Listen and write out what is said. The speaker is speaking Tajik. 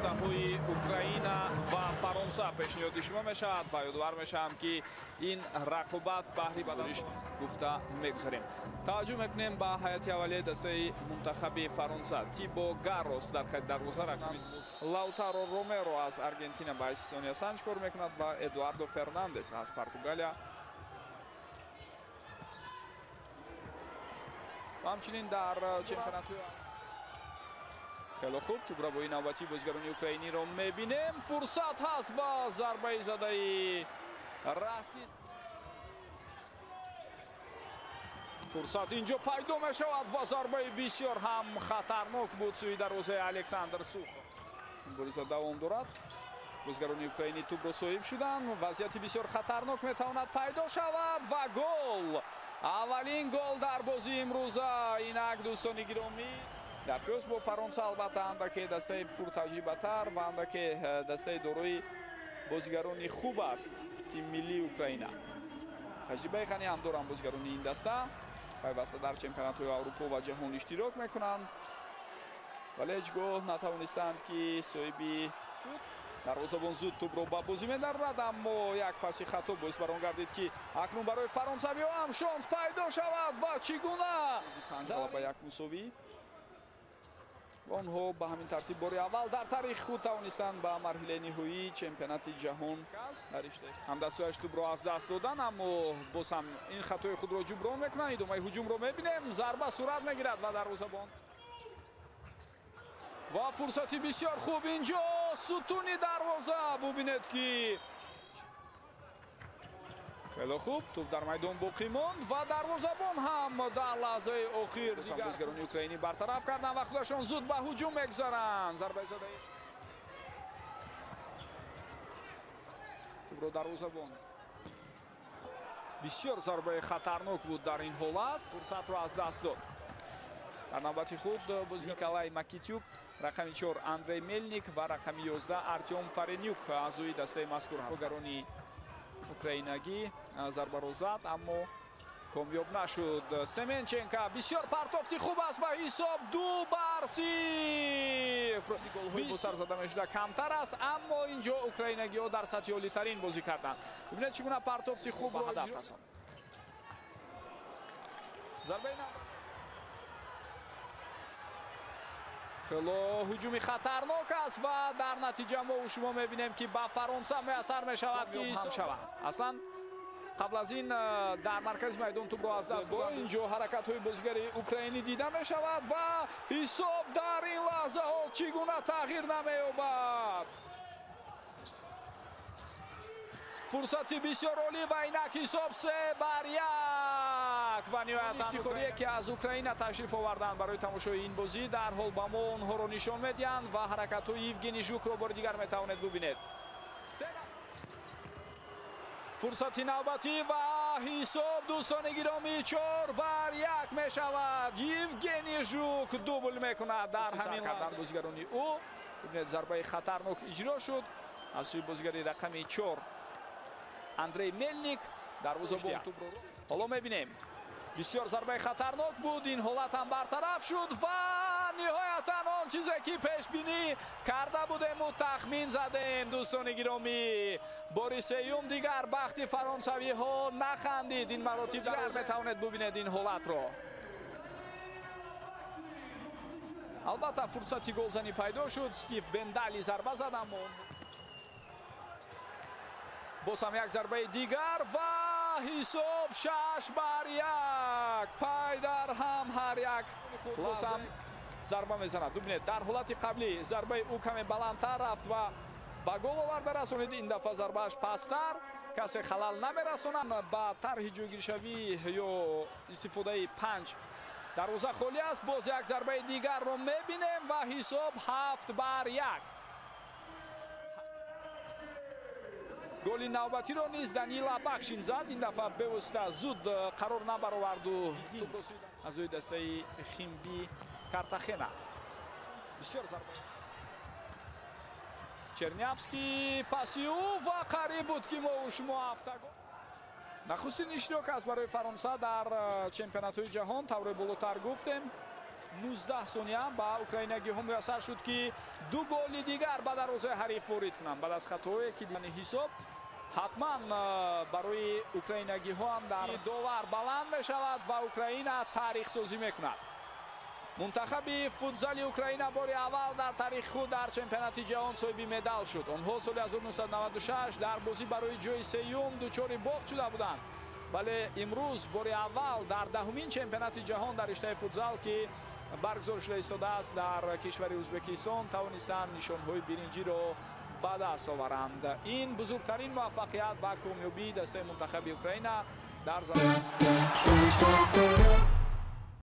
дастаҳои Украина ва Фаронса пешниҳоди шумо мешавад ва ёдовар мешавам ки ин рақобат баҳри бадариш гуфта мегузарем. таваҷҷӯҳ мекунем ба ҳайати аввалияи дастаи мунтахаби Фаронса. Тибо Гаррос дар қайди дарвоза, рақами Лаутаро Ромеро аз Аргентина ба ҳайси сония санҷ кор мекунад ва Эдуардо Фернандес аз Португалия. ҳамчунин дар чемпионати хело хуб тубрабои навбатии бозигарони украиниро мебинем. Фурсат ҳаст ва зарбаи задаи Растис. фурсат инҷо пайдо мешавад ва зарбаи бисёр ҳам хатарнок буд сӯи дарвозаи Александр Сухо. Бориза давом дорад. бозигарони украинӣ тубро соҳиб шуданд. вазъияти бисёр хатарнок метавонад пайдо шавад ва гол. аввалин гол дар бозии имрӯза. инак дӯстони гиромӣ, гапшӯст бо Фаронса албатта андаке дастаи пуртаҷрибатар ва андаке дастаи дорои бозигарони хуб аст тими миллии Украина. таҷрибаи ғанӣ ҳам доранд бозигарони ин даста. пайваста дар чемпионатҳои Аврупо ва ҷаҳон иштирок мекунанд, вале ҳеҷ гоҳ натавонистанд ки соҳиби шуд. дарвозабон зуд тубро ба бозӣ медарад, аммо як паси хато боис бар он гардид ки акнун барои фаронсавиҳо ҳам шонс пайдо шавад ва чӣ гуна ба як мусовӣ. онҳо ба ҳамин тартиб бори аввал дар тарихи худ тавонистанд ба марҳилаи ниҳоии чемпионати ҷаҳон ҳамдастҳояш тубро аз даст додан, аммо боз ҳам ин хатои худро ҷуброн мекунанд. идомаи ҳуҷумро мебинем. зарба сурат мегирад ва дарвозабон ва фурсати бисёр хуб инҷо сутуни дарвоза. бубинед ки хело хуб туп дар майдон боқӣ монд ва дарвозабон ҳам дар лаҳзаи охир бозигарони украинӣ бартараф карданд ва худашон зуд ба ҳуҷум мегузаранд. зарбаи задаи тупро дарвозабон бисёр зарбаи хатарнок буд дар ин ҳолат. фурсатро аз даст дод. дар навбати худ Николай Макитюк, рақами 4 Андрей Мельник ва рақами 11 Артем Фаренюк аъзои дастаи мазкур ҳастгарони украинагӣ зарбаро зад, аммо комёб нашуд. Семенченко бисёр партофти хуб аст ва ҳисоб 2-0. голҳои бо сар зада мешуда камтар аст, аммо инҷо украинагиҳо дар сатҳи олитарин бозӣ карданд. бибинед чӣ гуна партофти хубро ҳадаф расонд. зарбаи хело ҳуҷуми хатарнок аст ва дар натиҷа мо шумо мебинем ки ба Фаронса муяссар мешавад ки шавад. аслан қабл аз ин дар маркази майдон тубро аз даст дод. инҷо ҳаракатҳои бозигари украинӣ дида мешавад ва ҳисоб дар ин лаҳзаҳо чӣ гуна тағйир намеёбад. фурсати бисёр олӣ ва инак ҳисоб 3-1 ва ниҳоят ифтихорие ки аз Украина ташриф оварданд барои тамошои ин бозӣ дар ҳол ба мо онҳоро нишон медиҳанд ва ҳаракатҳои Евгений Жукро бори дигар метавонед бубинед. фурсати навбатӣ ва ҳисоб дӯстони гиромӣ 4-1 мешавад. Евгений Жук дубл мекунад дар ҳамин лаҳза. бозигарони ӯ бубинед зарбаи хатарнок иҷро шуд аз сӯи бозигари рақами 4 Андрей Мельник. дарвозабон тубро ҳоло мебинем. бисёр зарбаи хатарнок буд. ин ҳолат ҳам бартараф шуд ва ниҳоятан он чизе ки пешбинӣ карда будему, тахмин задем. дӯстони гиромӣ, бори сеюм дигар бахти фаронсавиҳо нахандид. ин маротиб дигар метавонед бубинед ин ҳолатро. албатта фурсати голзанӣ пайдо шуд. Стив Бендали зарба зад, аммо боз ҳам як зарбаи дигар ва ҳисоб 6-1. пай дар ҳам ҳар як боз ҳам зарба мезанад. бубинед дар ҳолати қаблӣ зарбаи ӯ каме баландтар рафт ва ба гол оварда расонид. ин дафъа зарбааш пасттар, касе халал намерасонад. ба тарҳи ҷойгиршавӣ ё истифодаи панҷ дарвоза холӣ аст. боз як зарбаи дигарро мебинем ва ҳисоб 7-1. голи навбатиро низ Данила Бакшин зад. ин дафъа бевосита зуд қарор набароварду азои дастаи Химби Картахена. бисёр зарба. Чернявский паси ӯ ва қариб буд ки мо шумо ҳафта гол. нахустин иштирок аст барои Фаронса дар чемпионатҳои ҷаҳон. тавре болотар гуфтем 19 сония ба украинагиҳо муяссар шуд ки ду голи дигар ба дарвозаи ҳариф ворид кунанд. Баъд аз хатое ки дидани ҳисоб ҳатман барои украинагиҳо ҳам дар довар баланд мешавад ва Украина таърихсозӣ мекунад. Мунтахаби футзали Украина бори аввал дар таърихи худ дар чемпионати ҷаҳон соҳиби медал шуд. Онҳо соли 1996 дар бозӣ барои ҷои сеюм дучори бохт шуда буданд. вале имрӯз бори аввал дар 10-умин чемпионати ҷаҳон дар риштаи футзал ки баргузор шуда истодааст дар кишвари Ӯзбекистон тавонистанд нишонҳои биринҷиро ба даст оваранд. Ин бузургтарин муваффақият ва комёбии дастаи мунтахаби Украина дар замин.